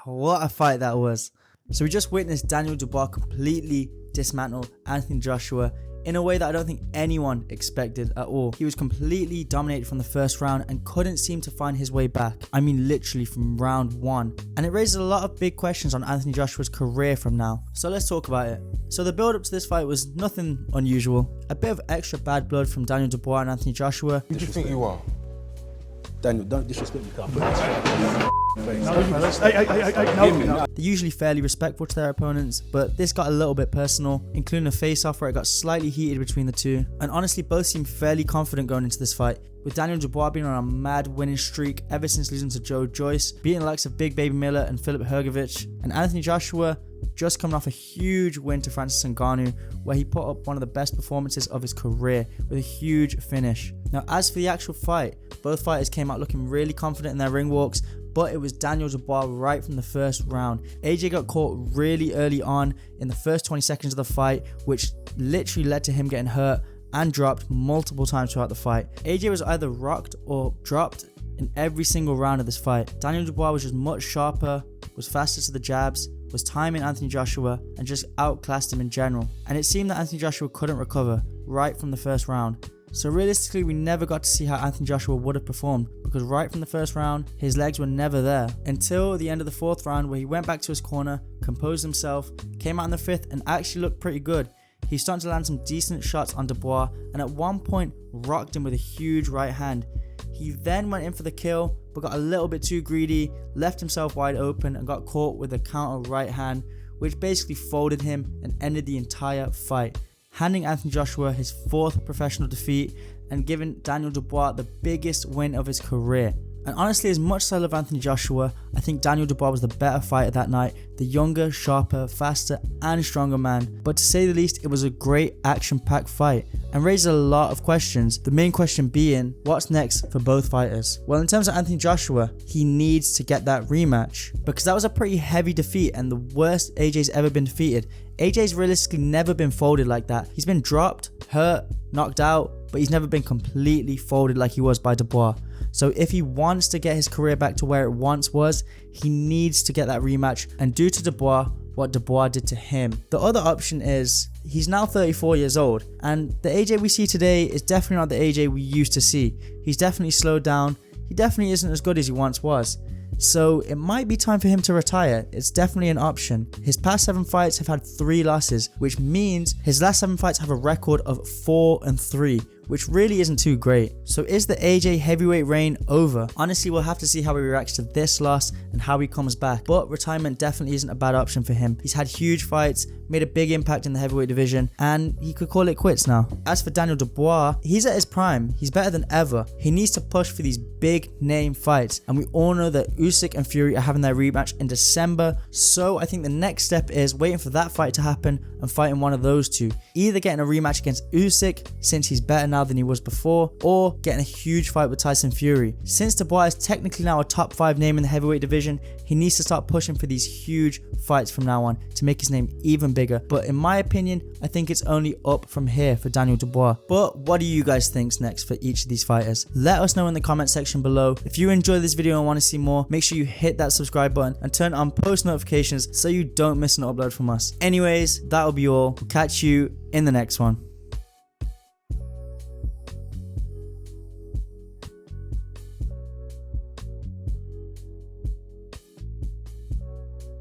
what a fight that was. So we just witnessed Daniel Dubois completely dismantle Anthony Joshua in a way that I don't think anyone expected at all. He was completely dominated from the first round and couldn't seem to find his way back. I mean literally from round one. And it raises a lot of big questions on Anthony Joshua's career from now. So let's talk about it. So the build up to this fight was nothing unusual. A bit of extra bad blood from Daniel Dubois and Anthony Joshua. Who do you think you are? Daniel, don't disrespect me. They're usually fairly respectful to their opponents, but this got a little bit personal, including a face-off where it got slightly heated between the two. And honestly, both seemed fairly confident going into this fight, with Daniel Dubois being on a mad winning streak ever since losing to Joe Joyce, beating the likes of Big Baby Miller and Filip Hrgovic, and Anthony Joshua just coming off a huge win to Francis Ngannou, where he put up one of the best performances of his career with a huge finish. Now, as for the actual fight, both fighters came out looking really confident in their ring walks, but it was Daniel Dubois right from the first round. AJ got caught really early on in the first 20 seconds of the fight, which literally led to him getting hurt and dropped multiple times throughout the fight. AJ was either rocked or dropped in every single round of this fight. Daniel Dubois was just much sharper, was faster to the jabs, was timing Anthony Joshua, and just outclassed him in general. And it seemed that Anthony Joshua couldn't recover right from the first round. So realistically, we never got to see how Anthony Joshua would have performed, because right from the first round, his legs were never there. Until the end of the fourth round, where he went back to his corner, composed himself, came out in the fifth, and actually looked pretty good. He started to land some decent shots on Dubois, and at one point, rocked him with a huge right hand. He then went in for the kill, but got a little bit too greedy, left himself wide open, and got caught with a counter right hand, which basically folded him and ended the entire fight, handing Anthony Joshua his fourth professional defeat and giving Daniel Dubois the biggest win of his career. And honestly, as much as I love Anthony Joshua, I think Daniel Dubois was the better fighter that night, the younger, sharper, faster and stronger man. But to say the least, it was a great action-packed fight and raised a lot of questions, the main question being, what's next for both fighters? Well, in terms of Anthony Joshua, he needs to get that rematch, because that was a pretty heavy defeat and the worst AJ's ever been defeated. AJ's realistically never been folded like that. He's been dropped, hurt, knocked out, but he's never been completely folded like he was by Dubois. So if he wants to get his career back to where it once was, he needs to get that rematch and do to Dubois what Dubois did to him. The other option is, he's now 34 years old, and the AJ we see today is definitely not the AJ we used to see. He's definitely slowed down. He definitely isn't as good as he once was. So it might be time for him to retire. It's definitely an option. His past 7 fights have had 3 losses, which means his last 7 fights have a record of 4-3, which really isn't too great. So is the AJ heavyweight reign over? Honestly, we'll have to see how he reacts to this loss and how he comes back, but retirement definitely isn't a bad option for him. He's had huge fights, made a big impact in the heavyweight division, and he could call it quits now. As for Daniel Dubois, he's at his prime. He's better than ever. He needs to push for these big name fights, and we all know that Usyk and Fury are having their rematch in December, so I think the next step is waiting for that fight to happen and fighting one of those two. Either getting a rematch against Usyk, since he's better now than he was before, or getting a huge fight with Tyson Fury. Since Dubois is technically now a top 5 name in the heavyweight division, he needs to start pushing for these huge fights from now on to make his name even bigger. But in my opinion, I think it's only up from here for Daniel Dubois. But what do you guys think's next for each of these fighters? Let us know in the comment section below. If you enjoyed this video and want to see more, make sure you hit that subscribe button and turn on post notifications so you don't miss an upload from us. Anyways, that'll be all. We'll catch you in the next one.